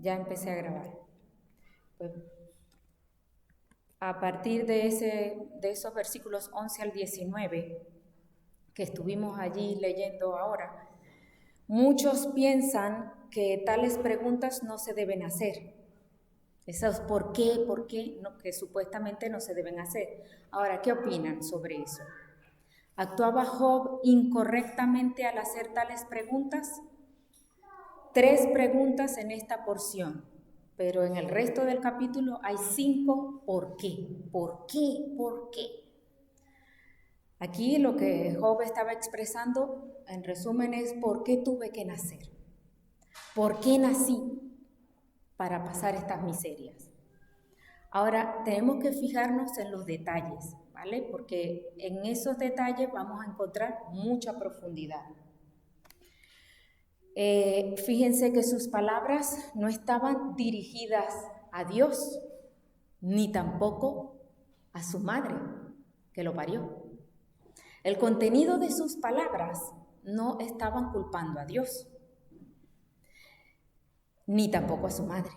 Ya empecé a grabar. Pues, a partir de esos versículos 11 al 19 que estuvimos allí leyendo ahora, muchos piensan que tales preguntas no se deben hacer. Esos por qué, no, que supuestamente no se deben hacer. Ahora, ¿qué opinan sobre eso? ¿Actuaba Job incorrectamente al hacer tales preguntas? 3 preguntas en esta porción, pero en el resto del capítulo hay 5 ¿por qué? ¿Por qué? ¿Por qué? Aquí lo que Job estaba expresando, en resumen, es ¿por qué tuve que nacer? ¿Por qué nací para pasar estas miserias? Ahora, tenemos que fijarnos en los detalles, ¿vale? Porque en esos detalles vamos a encontrar mucha profundidad. Fíjense que sus palabras no estaban dirigidas a Dios, ni tampoco a su madre, que lo parió. El contenido de sus palabras no estaban culpando a Dios, ni tampoco a su madre,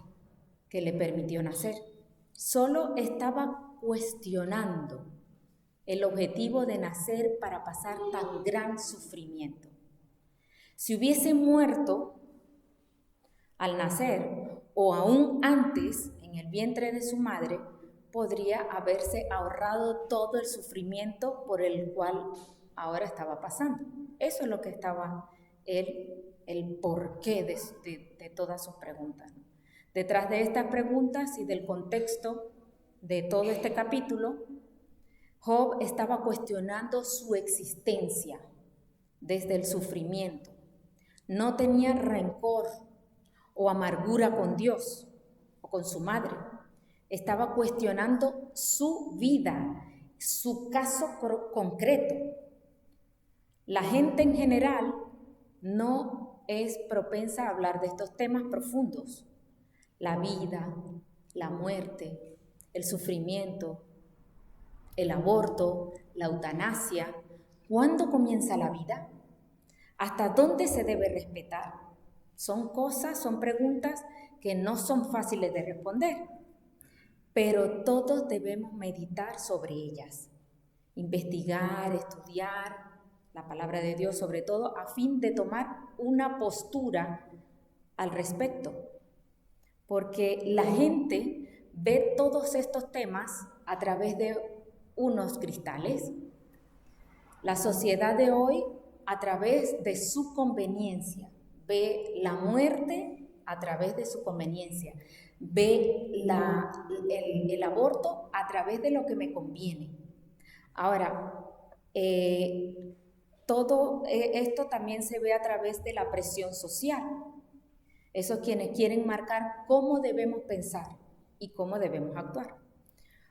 que le permitió nacer. Solo estaba cuestionando el objetivo de nacer para pasar tan gran sufrimiento. Si hubiese muerto al nacer o aún antes en el vientre de su madre, podría haberse ahorrado todo el sufrimiento por el cual ahora estaba pasando. Eso es lo que estaba el porqué de todas sus preguntas. Detrás de estas preguntas y del contexto de todo este capítulo, Job estaba cuestionando su existencia desde el sufrimiento. No tenía rencor o amargura con Dios o con su madre. Estaba cuestionando su vida, su caso concreto. La gente en general no es propensa a hablar de estos temas profundos. La vida, la muerte, el sufrimiento, el aborto, la eutanasia. ¿Cuándo comienza la vida? ¿Hasta dónde se debe respetar? Son preguntas que no son fáciles de responder, pero todos debemos meditar sobre ellas, investigar, estudiar la palabra de Dios sobre todo, a fin de tomar una postura al respecto, porque la gente ve todos estos temas a través de unos cristales. La sociedad de hoy, a través de su conveniencia, ve la muerte a través de su conveniencia, ve el aborto a través de lo que me conviene. Ahora, todo esto también se ve a través de la presión social. Esos quienes quieren marcar cómo debemos pensar y cómo debemos actuar.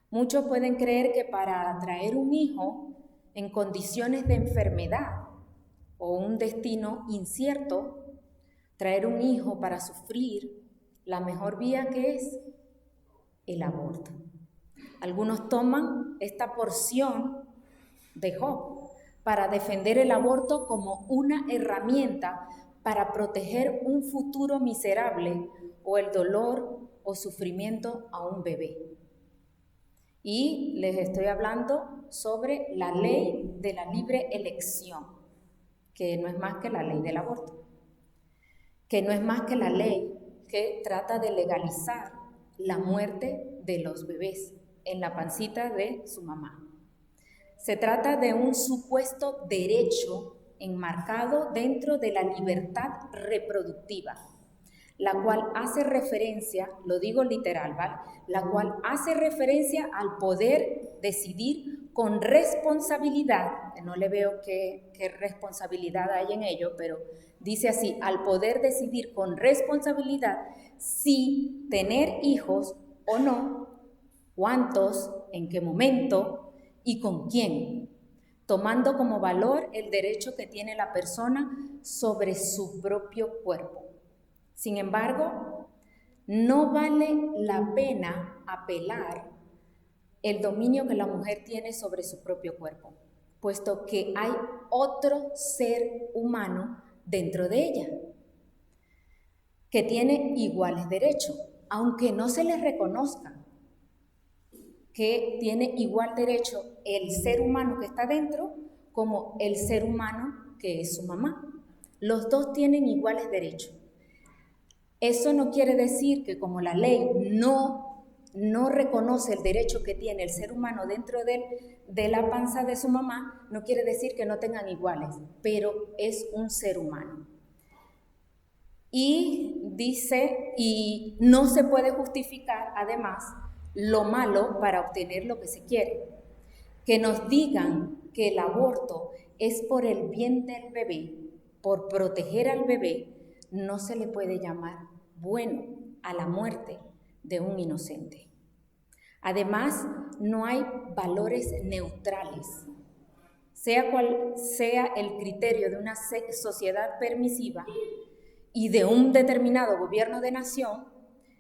Muchos pueden creer que para traer un hijo en condiciones de enfermedad o un destino incierto, traer un hijo para sufrir, la mejor vía que es el aborto. Algunos toman esta porción de Job para defender el aborto como una herramienta para proteger un futuro miserable o el dolor o sufrimiento a un bebé. Y les estoy hablando sobre la ley de la libre elección, que no es más que la ley del aborto, que no es más que la ley que trata de legalizar la muerte de los bebés en la pancita de su mamá. Se trata de un supuesto derecho enmarcado dentro de la libertad reproductiva, la cual hace referencia, lo digo literal, ¿vale? La cual hace referencia al poder decidir con responsabilidad, no le veo qué responsabilidad hay en ello, pero dice así, al poder decidir con responsabilidad si tener hijos o no, cuántos, en qué momento y con quién, tomando como valor el derecho que tiene la persona sobre su propio cuerpo. Sin embargo, no vale la pena apelar el dominio que la mujer tiene sobre su propio cuerpo, puesto que hay otro ser humano dentro de ella. que tiene iguales derechos, aunque no se les reconozca que tiene igual derecho el ser humano que está dentro como el ser humano que es su mamá. Los dos tienen iguales derechos. Eso no quiere decir que como la ley no reconoce el derecho que tiene el ser humano dentro de la panza de su mamá, no quiere decir que no tengan iguales, pero es un ser humano. Y dice, y no se puede justificar, además, lo malo para obtener lo que se quiere. Que nos digan que el aborto es por el bien del bebé, por proteger al bebé, no se le puede llamar bueno a la muerte de un inocente. Además, no hay valores neutrales. Sea cual sea el criterio de una sociedad permisiva y de un determinado gobierno de nación,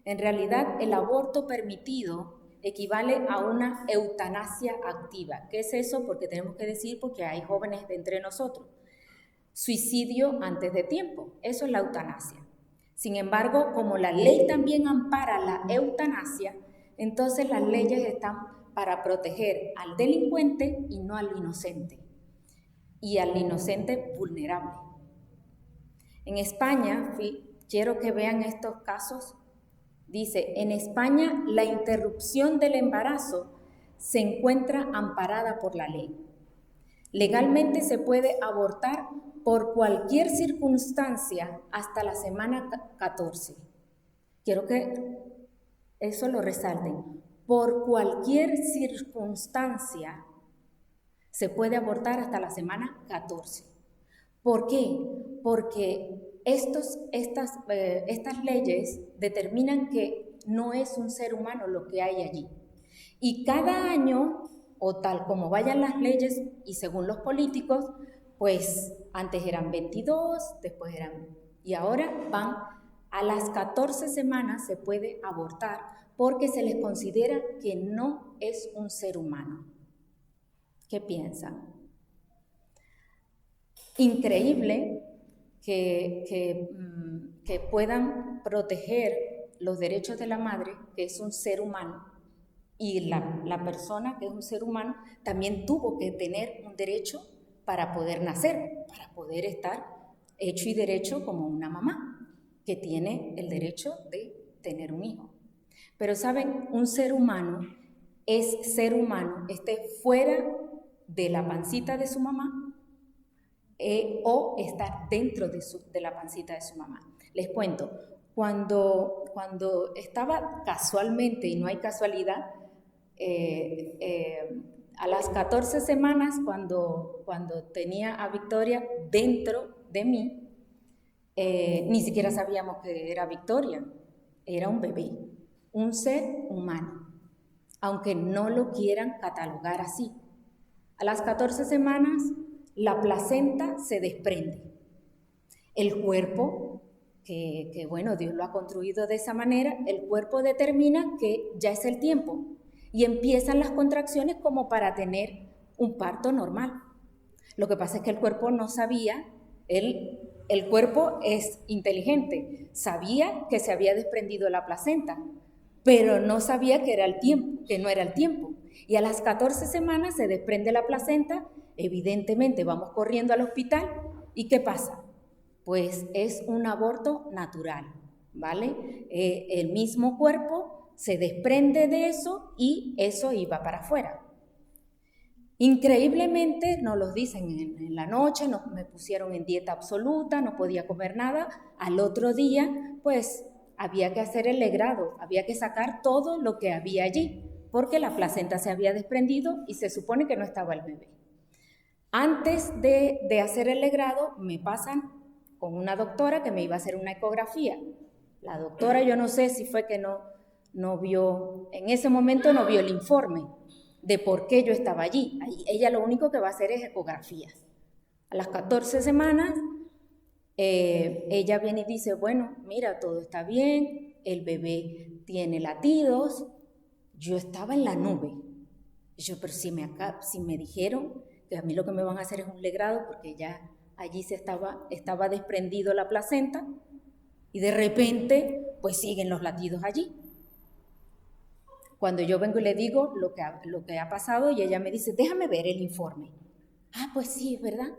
en realidad el aborto permitido equivale a una eutanasia activa. ¿Qué es eso? Porque tenemos que decir, porque hay jóvenes de entre nosotros. Suicidio antes de tiempo, eso es la eutanasia. Sin embargo, como la ley también ampara la eutanasia, entonces las leyes están para proteger al delincuente y no al inocente, y al inocente vulnerable. En España, quiero que vean estos casos, dice, en España la interrupción del embarazo se encuentra amparada por la ley. Legalmente se puede abortar por cualquier circunstancia hasta la semana 14. Quiero que eso lo resalten. Por cualquier circunstancia se puede abortar hasta la semana 14. ¿Por qué? Porque estas leyes determinan que no es un ser humano lo que hay allí. Y cada año, o tal como vayan las leyes y según los políticos, pues antes eran 22, después eran, y ahora van a las 14 semanas se puede abortar porque se les considera que no es un ser humano. ¿Qué piensan? Increíble que puedan proteger los derechos de la madre, que es un ser humano, y la persona que es un ser humano también tuvo que tener un derecho para poder nacer, para poder estar hecho y derecho como una mamá, que tiene el derecho de tener un hijo. Pero saben, un ser humano es ser humano, esté fuera de la pancita de su mamá, o estar dentro de la pancita de su mamá. Les cuento, cuando estaba casualmente, y no hay casualidad, a las 14 semanas, cuando tenía a Victoria dentro de mí, ni siquiera sabíamos que era Victoria, era un bebé, un ser humano, aunque no lo quieran catalogar así. A las 14 semanas, la placenta se desprende. El cuerpo, que bueno, Dios lo ha construido de esa manera, el cuerpo determina que ya es el tiempo y empiezan las contracciones como para tener un parto normal. Lo que pasa es que el cuerpo no sabía, el cuerpo es inteligente, sabía que se había desprendido la placenta, pero no sabía que era el tiempo, que no era el tiempo. Y a las 14 semanas se desprende la placenta, evidentemente vamos corriendo al hospital, ¿y qué pasa? Pues es un aborto natural, ¿vale? El mismo cuerpo se desprende de eso y eso iba para afuera. Increíblemente nos lo dicen en la noche, me pusieron en dieta absoluta, no podía comer nada. Al otro día, pues había que hacer el legrado, había que sacar todo lo que había allí, porque la placenta se había desprendido y se supone que no estaba el bebé. Antes de hacer el legrado, me pasan con una doctora que me iba a hacer una ecografía. La doctora, yo no sé si fue que no vio, en ese momento no vio el informe de por qué yo estaba allí. Ella lo único que va a hacer es ecografías. A las 14 semanas, ella viene y dice, bueno, mira, todo está bien, el bebé tiene latidos. Yo estaba en la nube. Pero si me dijeron que a mí lo que me van a hacer es un legrado, porque ya allí estaba desprendido la placenta, Y de repente, pues siguen los latidos allí. Cuando yo vengo y le digo lo que ha pasado, y ella me dice, déjame ver el informe. Ah, pues sí, es verdad.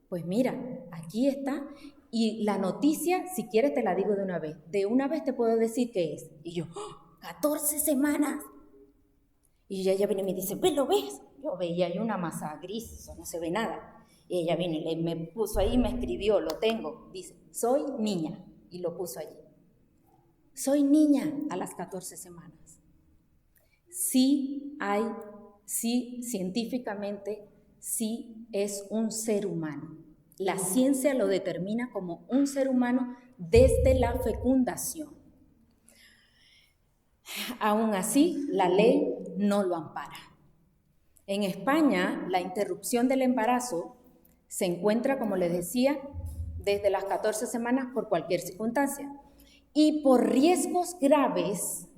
Pues mira, aquí está. Y la noticia, si quieres te la digo de una vez. De una vez te puedo decir qué es. Y yo, ¡oh! 14 semanas. Y ella viene y me dice, ¿ves, lo ves? Yo veía ahí una masa gris, eso no se ve nada. Y ella viene y me puso ahí, me escribió, lo tengo. Dice, soy niña. Y lo puso allí. Soy niña a las 14 semanas. Sí científicamente, sí es un ser humano. La ciencia lo determina como un ser humano desde la fecundación. Aún así, la ley no lo ampara. En España, la interrupción del embarazo se encuentra, como les decía, desde las 14 semanas por cualquier circunstancia. Y por riesgos graves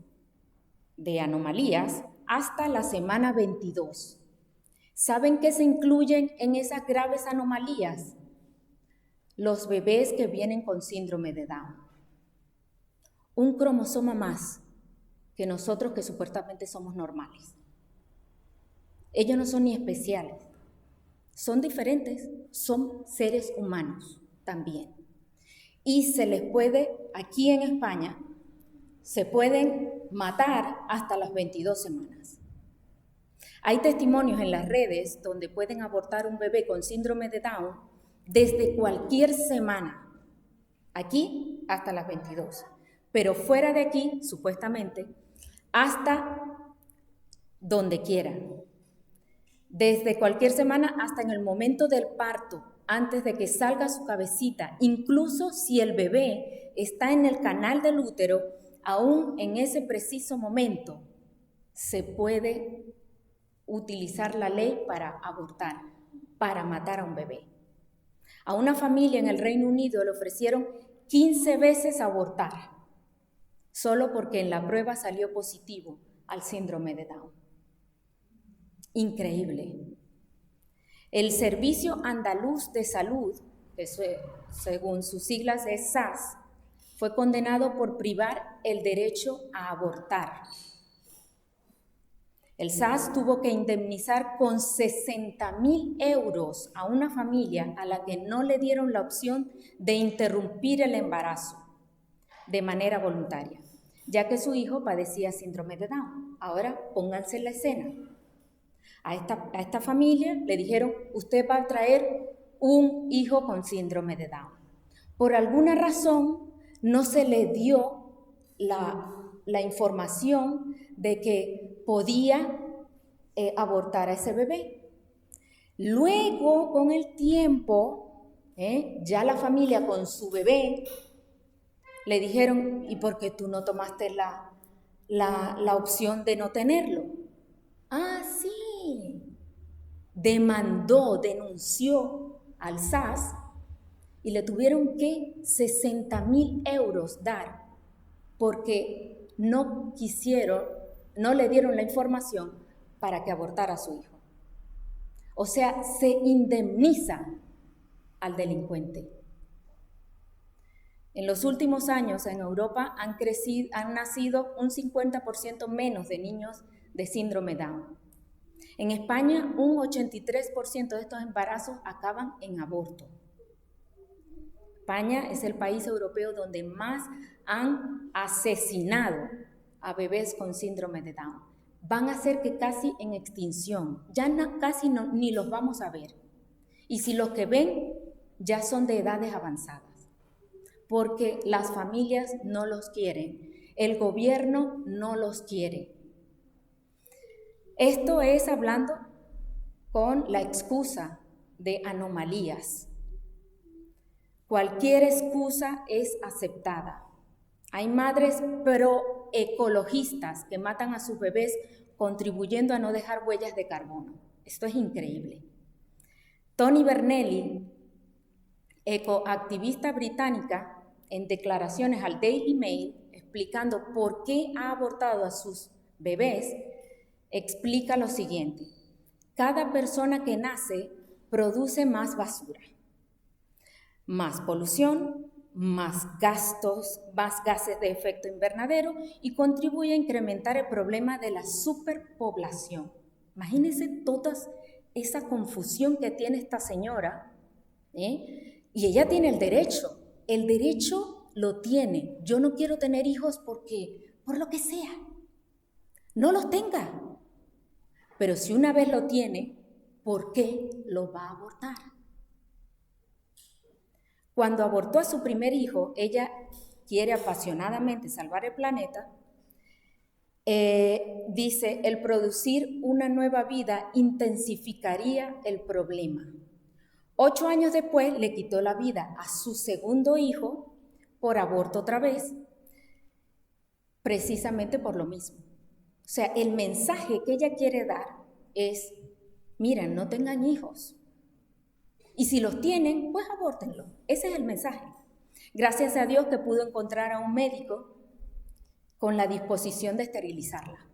de anomalías hasta la semana 22. ¿Saben qué se incluyen en esas graves anomalías? Los bebés que vienen con síndrome de Down. Un cromosoma más que nosotros que supuestamente somos normales. Ellos no son ni especiales, son diferentes, son seres humanos también. Y se les puede, aquí en España, se pueden matar hasta las 22 semanas. Hay testimonios en las redes donde pueden abortar un bebé con síndrome de Down desde cualquier semana, aquí hasta las 22, pero fuera de aquí, supuestamente, hasta donde quieran. Desde cualquier semana hasta en el momento del parto, antes de que salga su cabecita, incluso si el bebé está en el canal del útero, aún en ese preciso momento se puede utilizar la ley para abortar, para matar a un bebé. A una familia en el Reino Unido le ofrecieron 15 veces abortar, solo porque en la prueba salió positivo al síndrome de Down. Increíble. El Servicio Andaluz de Salud, que según sus siglas es SAS, fue condenado por privar el derecho a abortar. El SAS tuvo que indemnizar con 60,000 euros a una familia a la que no le dieron la opción de interrumpir el embarazo de manera voluntaria, ya que su hijo padecía síndrome de Down. Ahora pónganse en la escena. A esta familia le dijeron, usted va a traer un hijo con síndrome de Down. Por alguna razón no se le dio la información de que podía abortar a ese bebé. Luego, con el tiempo, ya la familia con su bebé le dijeron, ¿y por qué tú no tomaste la opción de no tenerlo? Ah, sí. Denunció al SAS y le tuvieron que 60,000 euros dar porque no le dieron la información para que abortara a su hijo. O sea, se indemniza al delincuente. En los últimos años en Europa han nacido un 50% menos de niños de síndrome Down. En España, un 83% de estos embarazos acaban en aborto. España es el país europeo donde más han asesinado a bebés con síndrome de Down. Van a ser que casi en extinción, ya ni los vamos a ver. Y si los que ven ya son de edades avanzadas, porque las familias no los quieren, el gobierno no los quiere. Esto es hablando con la excusa de anomalías. Cualquier excusa es aceptada. Hay madres proecologistas que matan a sus bebés contribuyendo a no dejar huellas de carbono. Esto es increíble. Toni Bernelli, ecoactivista británica, en declaraciones al Daily Mail, explicando por qué ha abortado a sus bebés, explica lo siguiente: cada persona que nace produce más basura, más polución, más gastos, más gases de efecto invernadero y contribuye a incrementar el problema de la superpoblación. Imagínense toda esa confusión que tiene esta señora, y ella tiene el derecho lo tiene. Yo no quiero tener hijos porque, por lo que sea, no los tenga. Pero si una vez lo tiene, ¿por qué lo va a abortar? Cuando abortó a su primer hijo, ella quiere apasionadamente salvar el planeta. Dice, el producir una nueva vida intensificaría el problema. 8 años después le quitó la vida a su segundo hijo por aborto otra vez, precisamente por lo mismo. O sea, el mensaje que ella quiere dar es, miren, no tengan hijos. Y si los tienen, pues abórtenlo. Ese es el mensaje. Gracias a Dios que pudo encontrar a un médico con la disposición de esterilizarla.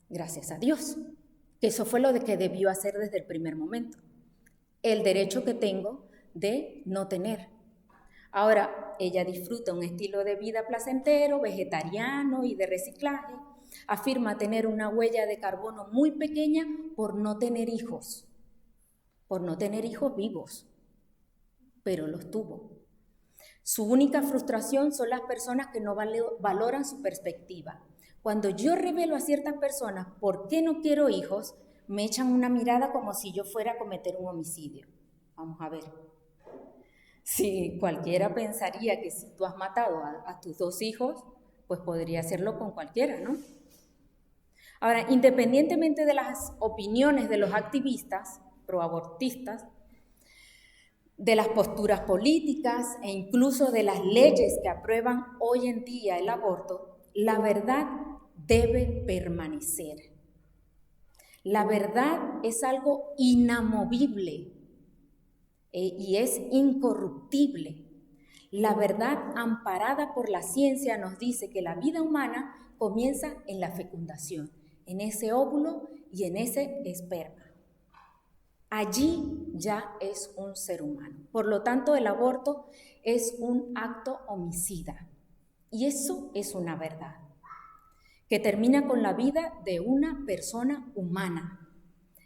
Gracias a Dios. Eso fue lo que debió hacer desde el primer momento. El derecho que tengo de no tener. Ahora, ella disfruta un estilo de vida placentero, vegetariano y de reciclaje. Afirma tener una huella de carbono muy pequeña por no tener hijos. Por no tener hijos vivos, pero los tuvo. Su única frustración son las personas que no valoran su perspectiva. Cuando yo revelo a ciertas personas por qué no quiero hijos, me echan una mirada como si yo fuera a cometer un homicidio. Vamos a ver. Si cualquiera pensaría que si tú has matado a tus 2 hijos, pues podría hacerlo con cualquiera, ¿no? Ahora, independientemente de las opiniones de los activistas proabortistas, de las posturas políticas e incluso de las leyes que aprueban hoy en día el aborto, la verdad debe permanecer. La verdad es algo inamovible y es incorruptible. La verdad amparada por la ciencia nos dice que la vida humana comienza en la fecundación, en ese óvulo y en ese esperma. Allí ya es un ser humano. Por lo tanto, el aborto es un acto homicida. Y eso es una verdad, que termina con la vida de una persona humana.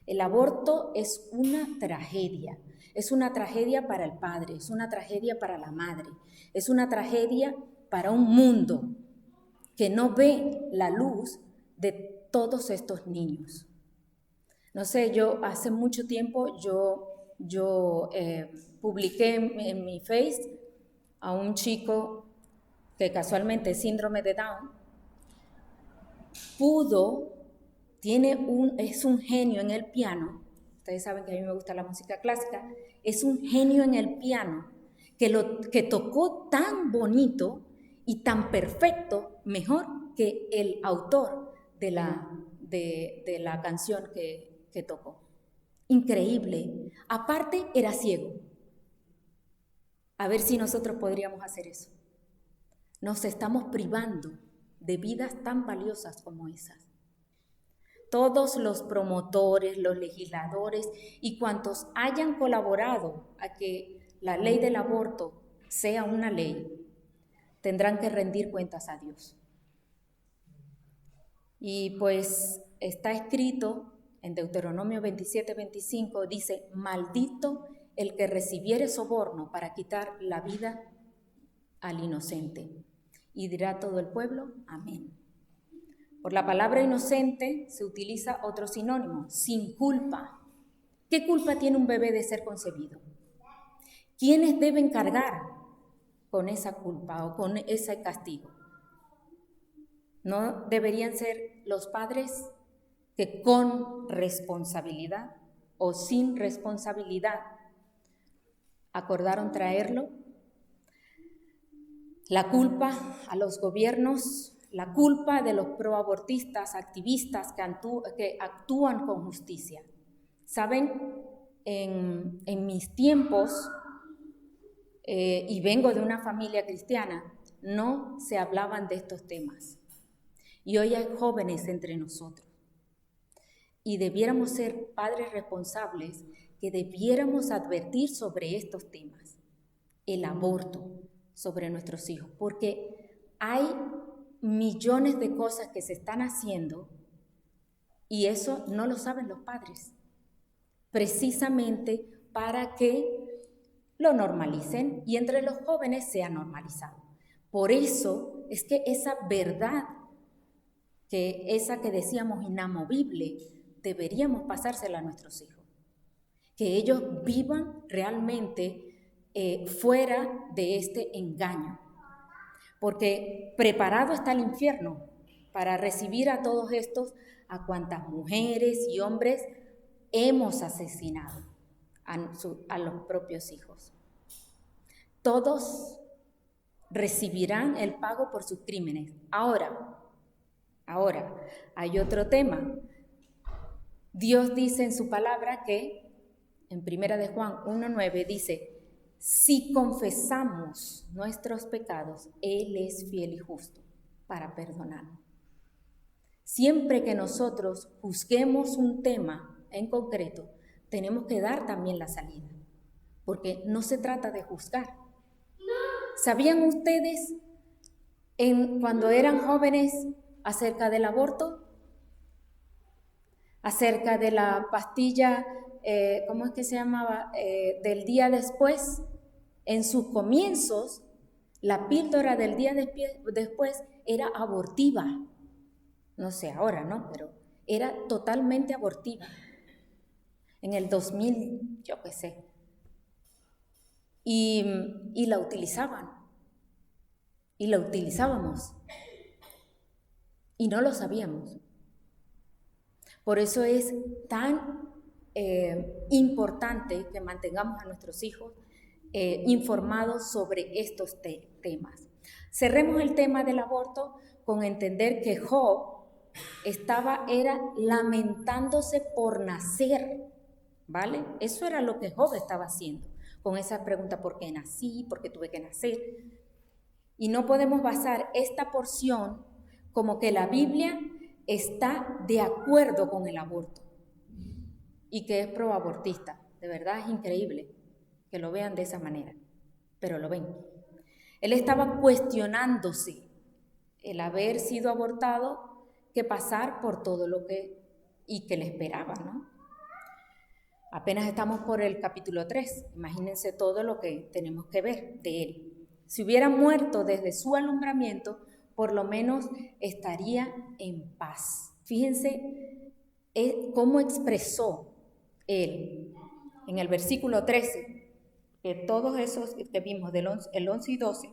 El aborto es una tragedia. Es una tragedia para el padre, es una tragedia para la madre, es una tragedia para un mundo que no ve la luz de todos estos niños. No sé, yo hace mucho tiempo yo publiqué en mi Face a un chico que casualmente es síndrome de Down, es un genio en el piano. Ustedes saben que a mí me gusta la música clásica. Es un genio en el piano que tocó tan bonito y tan perfecto, mejor que el autor de la canción que tocó. Increíble. Aparte, era ciego. A ver si nosotros podríamos hacer eso. Nos estamos privando de vidas tan valiosas como esas. Todos los promotores, los legisladores y cuantos hayan colaborado a que la ley del aborto sea una ley, tendrán que rendir cuentas a Dios. Y pues está escrito en Deuteronomio 27:25, dice, maldito el que recibiere soborno para quitar la vida al inocente. Y dirá todo el pueblo, amén. Por la palabra inocente se utiliza otro sinónimo, sin culpa. ¿Qué culpa tiene un bebé de ser concebido? ¿Quiénes deben cargar con esa culpa o con ese castigo? ¿No deberían ser los padres que con responsabilidad o sin responsabilidad acordaron traerlo? La culpa a los gobiernos, la culpa de los proabortistas, activistas que actúan con justicia. Saben, en mis tiempos, y vengo de una familia cristiana, no se hablaban de estos temas. Y hoy hay jóvenes entre nosotros. Y debiéramos ser padres responsables que debiéramos advertir sobre estos temas. El aborto, sobre nuestros hijos, porque hay millones de cosas que se están haciendo y eso no lo saben los padres, precisamente para que lo normalicen y entre los jóvenes sea normalizado. Por eso es que esa verdad, esa que decíamos inamovible, deberíamos pasársela a nuestros hijos. Que ellos vivan realmente fuera de este engaño. Porque preparado está el infierno para recibir a todos estos, a cuantas mujeres y hombres hemos asesinado a los propios hijos. Todos recibirán el pago por sus crímenes. Ahora, hay otro tema. Dios dice en su palabra que, en 1 de Juan 1:9, dice, si confesamos nuestros pecados, Él es fiel y justo para perdonarnos. Siempre que nosotros juzguemos un tema en concreto, tenemos que dar también la salida, porque no se trata de juzgar. ¿Sabían ustedes cuando eran jóvenes acerca del aborto? Acerca de la pastilla, ¿cómo es que se llamaba? Del día después. En sus comienzos, la píldora del día después era abortiva. No sé ahora, ¿no? Pero era totalmente abortiva. En el 2000, yo qué sé. Y la utilizaban. Y la utilizábamos. Y no lo sabíamos. Por eso es tan importante que mantengamos a nuestros hijos informados sobre estos temas. Cerremos el tema del aborto con entender que Job era lamentándose por nacer, ¿vale? Eso era lo que Job estaba haciendo, con esa pregunta, ¿por qué nací? ¿Por qué tuve que nacer? Y no podemos basar esta porción como que la Biblia está de acuerdo con el aborto y que es proabortista. De verdad es increíble que lo vean de esa manera, pero lo ven. Él estaba cuestionándose el haber sido abortado, que pasar por todo lo que le esperaba, ¿no? Apenas estamos por el capítulo 3, imagínense todo lo que tenemos que ver de él. Si hubiera muerto desde su alumbramiento, por lo menos estaría en paz. Fíjense cómo expresó él en el versículo 13, que todos esos que vimos el 11 y 12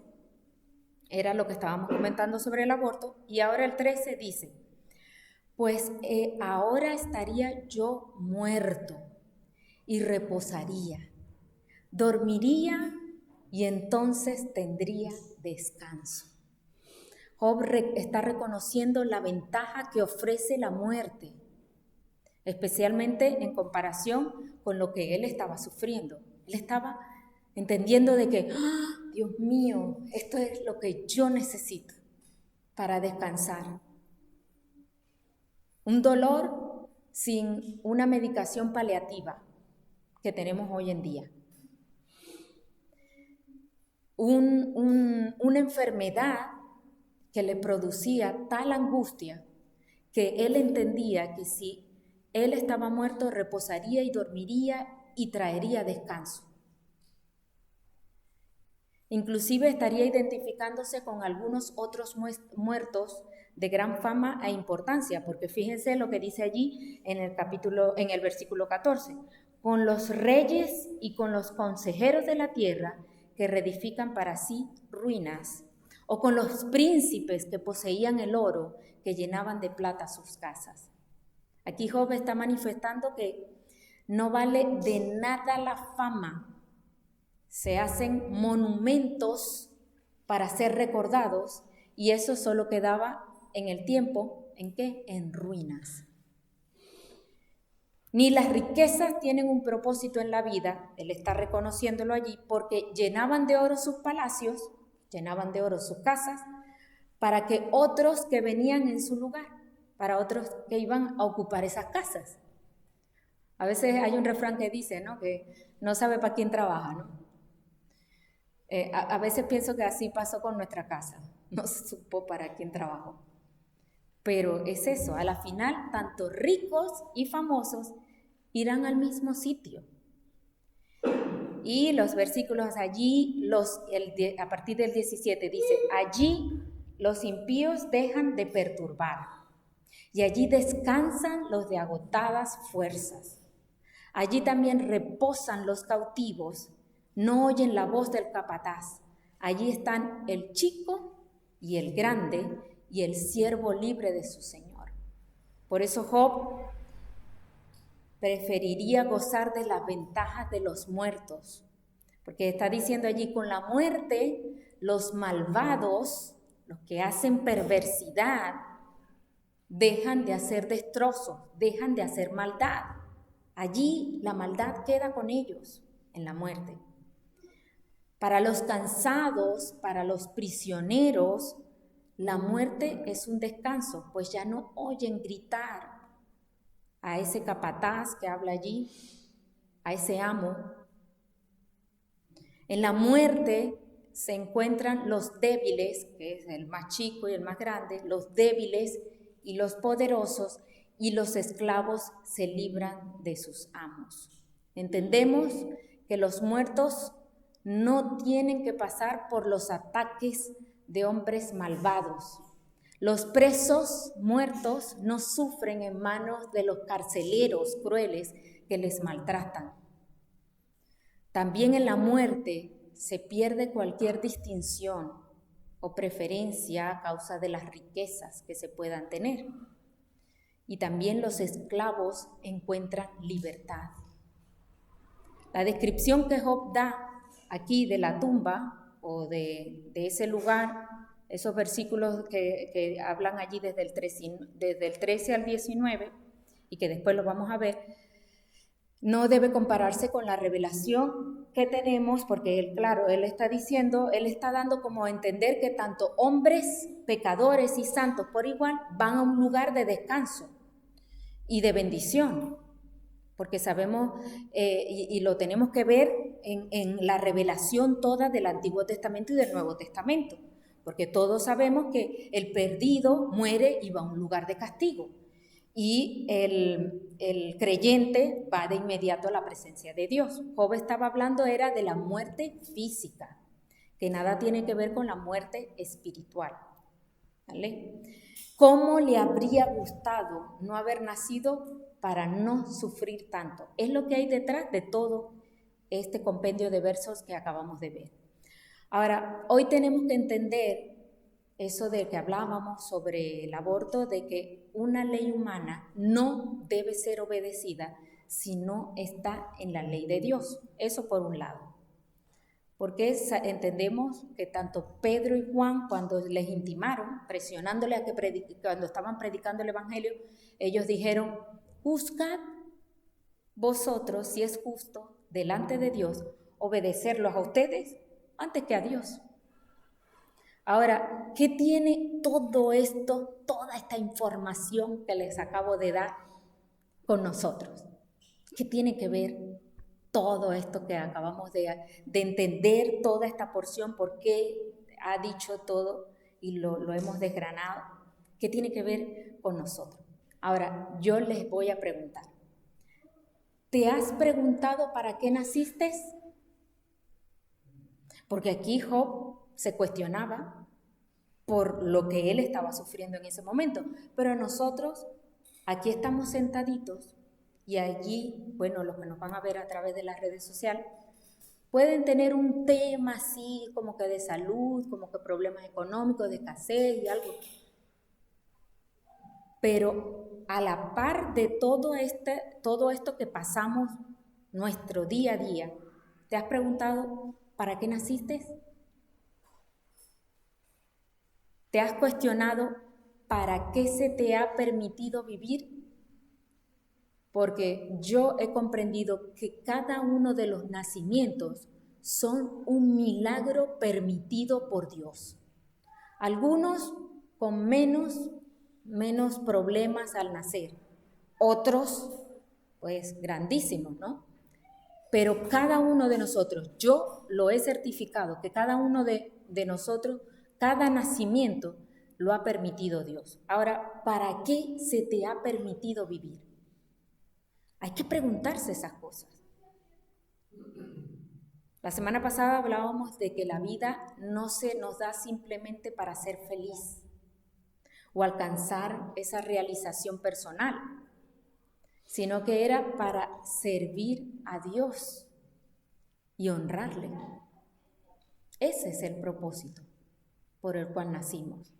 era lo que estábamos comentando sobre el aborto, y ahora el 13 dice, pues ahora estaría yo muerto y reposaría, dormiría y entonces tendría descanso. Job está reconociendo la ventaja que ofrece la muerte, especialmente en comparación con lo que él estaba sufriendo. Él estaba entendiendo de que, Dios mío, esto es lo que yo necesito para descansar. Un dolor sin una medicación paliativa que tenemos hoy en día. Una enfermedad que le producía tal angustia que él entendía que si él estaba muerto, reposaría y dormiría y traería descanso. Inclusive estaría identificándose con algunos otros muertos de gran fama e importancia, porque fíjense lo que dice allí en el versículo 14, con los reyes y con los consejeros de la tierra que reedifican para sí ruinas, o con los príncipes que poseían el oro, que llenaban de plata sus casas. Aquí Job está manifestando que no vale de nada la fama. Se hacen monumentos para ser recordados y eso solo quedaba en el tiempo, ¿en qué? En ruinas. Ni las riquezas tienen un propósito en la vida, él está reconociéndolo allí, porque llenaban de oro sus palacios, llenaban de oro sus casas, para que otros que venían en su lugar, para otros que iban a ocupar esas casas. A veces hay un refrán que dice, ¿no? Que no sabe para quién trabaja, ¿no? A veces pienso que así pasó con nuestra casa. No se supo para quién trabajó. Pero es eso, a la final, tanto ricos y famosos irán al mismo sitio. Y los versículos allí, a partir del 17, dice, allí los impíos dejan de perturbar, y allí descansan los de agotadas fuerzas. Allí también reposan los cautivos, no oyen la voz del capataz. Allí están el chico y el grande y el siervo libre de su Señor. Por eso Job preferiría gozar de las ventajas de los muertos, porque está diciendo allí, con la muerte, los malvados, los que hacen perversidad, dejan de hacer destrozos, dejan de hacer maldad. Allí la maldad queda con ellos en la muerte. Para los cansados, para los prisioneros, la muerte es un descanso, pues ya no oyen gritar a ese capataz que habla allí, a ese amo. En la muerte se encuentran los débiles, que es el más chico y el más grande, los débiles y los poderosos, y los esclavos se libran de sus amos. Entendemos que los muertos no tienen que pasar por los ataques de hombres malvados. Los presos muertos no sufren en manos de los carceleros crueles que les maltratan. También en la muerte se pierde cualquier distinción o preferencia a causa de las riquezas que se puedan tener. Y también los esclavos encuentran libertad. La descripción que Job da aquí de la tumba o de ese lugar, esos versículos que hablan allí desde el 13 al 19 y que después lo vamos a ver, no debe compararse con la revelación que tenemos, porque él está dando como a entender que tanto hombres, pecadores y santos por igual van a un lugar de descanso y de bendición, porque sabemos y lo tenemos que ver en la revelación toda del Antiguo Testamento y del Nuevo Testamento, porque todos sabemos que el perdido muere y va a un lugar de castigo, y el creyente va de inmediato a la presencia de Dios. Job estaba hablando era de la muerte física, que nada tiene que ver con la muerte espiritual, ¿vale? ¿Cómo le habría gustado no haber nacido para no sufrir tanto? Es lo que hay detrás de todo este compendio de versos que acabamos de ver. Ahora, hoy tenemos que entender eso de que hablábamos sobre el aborto, de que una ley humana no debe ser obedecida si no está en la ley de Dios. Eso por un lado. Porque entendemos que tanto Pedro y Juan, cuando les intimaron, presionándole a que cuando estaban predicando el Evangelio, ellos dijeron, juzgad vosotros si es justo delante de Dios obedecerlos a ustedes antes que a Dios. Ahora, ¿qué tiene todo esto, toda esta información que les acabo de dar con nosotros? ¿Qué tiene que ver todo esto que acabamos de entender, toda esta porción, por qué ha dicho todo y lo hemos desgranado? ¿Qué tiene que ver con nosotros? Ahora, yo les voy a preguntar. ¿Te has preguntado para qué naciste? Porque aquí Job se cuestionaba por lo que él estaba sufriendo en ese momento. Pero nosotros, aquí estamos sentaditos y allí, bueno, los que nos van a ver a través de las redes sociales, pueden tener un tema así como que de salud, como que problemas económicos, de escasez y algo. Pero a la par de todo esto que pasamos nuestro día a día, ¿te has preguntado para qué naciste? ¿Te has cuestionado para qué se te ha permitido vivir? Porque yo he comprendido que cada uno de los nacimientos son un milagro permitido por Dios. Algunos con menos problemas al nacer, otros pues grandísimos, ¿no? Pero cada uno de nosotros, yo lo he certificado, que cada uno de nosotros, cada nacimiento lo ha permitido Dios. Ahora, ¿para qué se te ha permitido vivir? Hay que preguntarse esas cosas. La semana pasada hablábamos de que la vida no se nos da simplemente para ser feliz o alcanzar esa realización personal, sino que era para servir a Dios y honrarle. Ese es el propósito por el cual nacimos.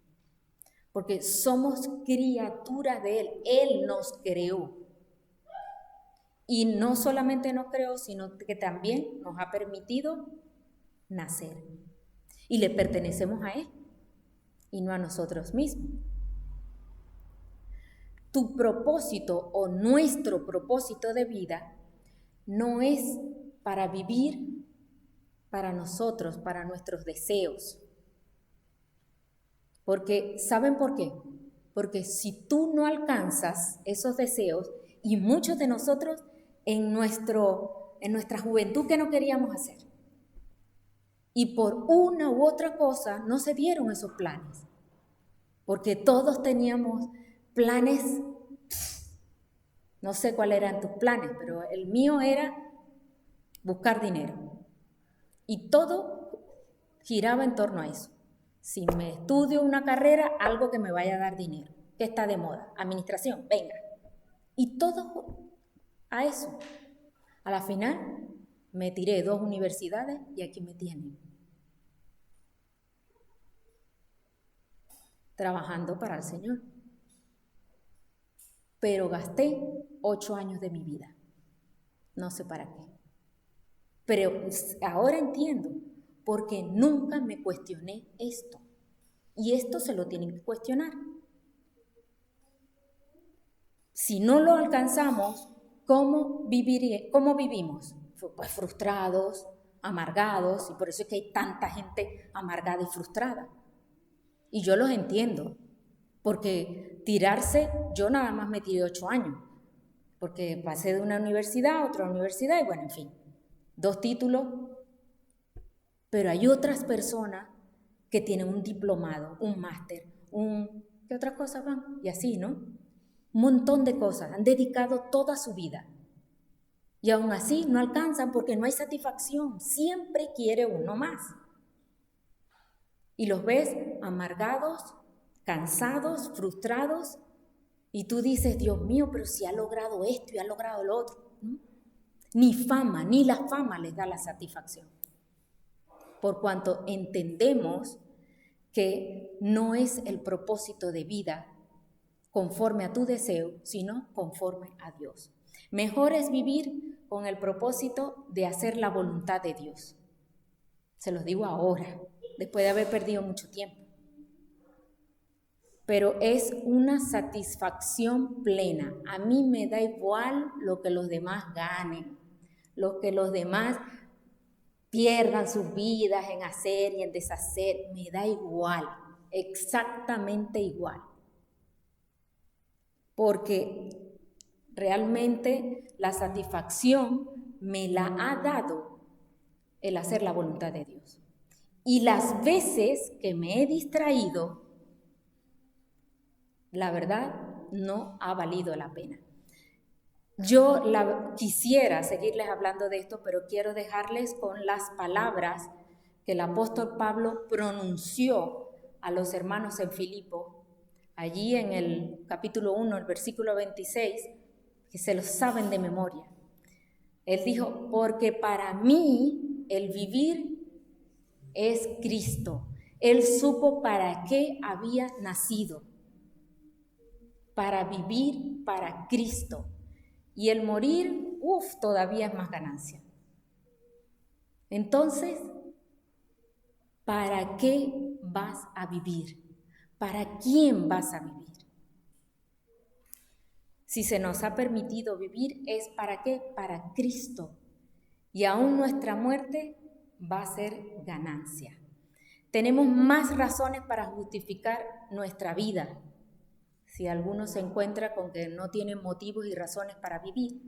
Porque somos criaturas de Él. Él nos creó. Y no solamente nos creó, sino que también nos ha permitido nacer. Y le pertenecemos a Él y no a nosotros mismos. Tu propósito o nuestro propósito de vida no es para vivir para nosotros, para nuestros deseos. Porque, ¿saben por qué? Porque si tú no alcanzas esos deseos, y muchos de nosotros en nuestra juventud que no queríamos hacer, y por una u otra cosa no se dieron esos planes, porque todos teníamos planes, no sé cuáles eran tus planes, pero el mío era buscar dinero, y todo giraba en torno a eso. Si me estudio una carrera, algo que me vaya a dar dinero, que está de moda, administración, venga. Y todo a eso. A la final me tiré 2 universidades y aquí me tienen. Trabajando para el Señor. Pero gasté 8 años de mi vida. No sé para qué. Pero ahora entiendo. Porque nunca me cuestioné esto. Y esto se lo tienen que cuestionar. Si no lo alcanzamos, ¿cómo vivimos? Pues frustrados, amargados, y por eso es que hay tanta gente amargada y frustrada. Y yo los entiendo, porque tirarse, yo nada más me tiré 8 años, porque pasé de una universidad a otra universidad, y bueno, en fin, 2 títulos. Pero hay otras personas que tienen un diplomado, un máster, ¿qué otras cosas van? Y así, ¿no? Un montón de cosas, han dedicado toda su vida. Y aún así no alcanzan porque no hay satisfacción, siempre quiere uno más. Y los ves amargados, cansados, frustrados, y tú dices, Dios mío, pero si ha logrado esto y ha logrado lo otro. ¿No? Ni fama, ni la fama les da la satisfacción. Por cuanto entendemos que no es el propósito de vida conforme a tu deseo, sino conforme a Dios. Mejor es vivir con el propósito de hacer la voluntad de Dios. Se los digo ahora, después de haber perdido mucho tiempo. Pero es una satisfacción plena. A mí me da igual lo que los demás ganen, lo que los demás pierdan sus vidas en hacer y en deshacer, me da igual, exactamente igual. Porque realmente la satisfacción me la ha dado el hacer la voluntad de Dios. Y las veces que me he distraído, la verdad, no ha valido la pena. Yo quisiera seguirles hablando de esto, pero quiero dejarles con las palabras que el apóstol Pablo pronunció a los hermanos en Filipo, allí en el capítulo 1, el versículo 26, que se lo saben de memoria. Él dijo, porque para mí el vivir es Cristo. Él supo para qué había nacido, para vivir para Cristo. Y el morir, todavía es más ganancia. Entonces, ¿para qué vas a vivir? ¿Para quién vas a vivir? Si se nos ha permitido vivir, ¿es para qué? Para Cristo. Y aún nuestra muerte va a ser ganancia. Tenemos más razones para justificar nuestra vida. Si alguno se encuentra con que no tiene motivos y razones para vivir,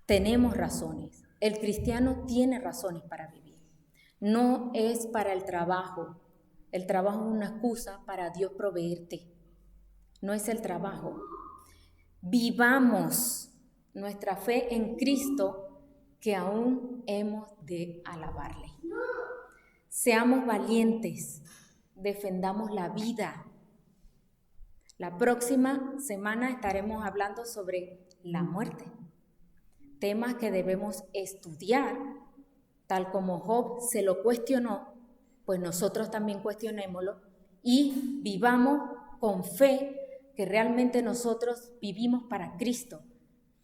tenemos razones. El cristiano tiene razones para vivir. No es para el trabajo. El trabajo es una excusa para Dios proveerte. No es el trabajo. Vivamos nuestra fe en Cristo, que aún hemos de alabarle. Seamos valientes, defendamos la vida. La próxima semana estaremos hablando sobre la muerte, temas que debemos estudiar, tal como Job se lo cuestionó, pues nosotros también cuestionémoslo y vivamos con fe que realmente nosotros vivimos para Cristo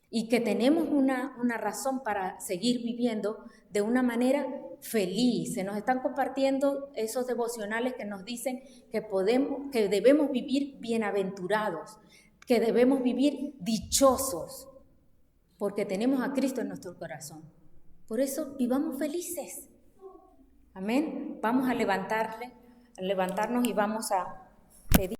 y que tenemos una razón para seguir viviendo de una manera feliz. Se nos están compartiendo esos devocionales que nos dicen que debemos vivir bienaventurados, que debemos vivir dichosos, porque tenemos a Cristo en nuestro corazón. Por eso vivamos felices. Amén. Vamos a levantarnos y vamos a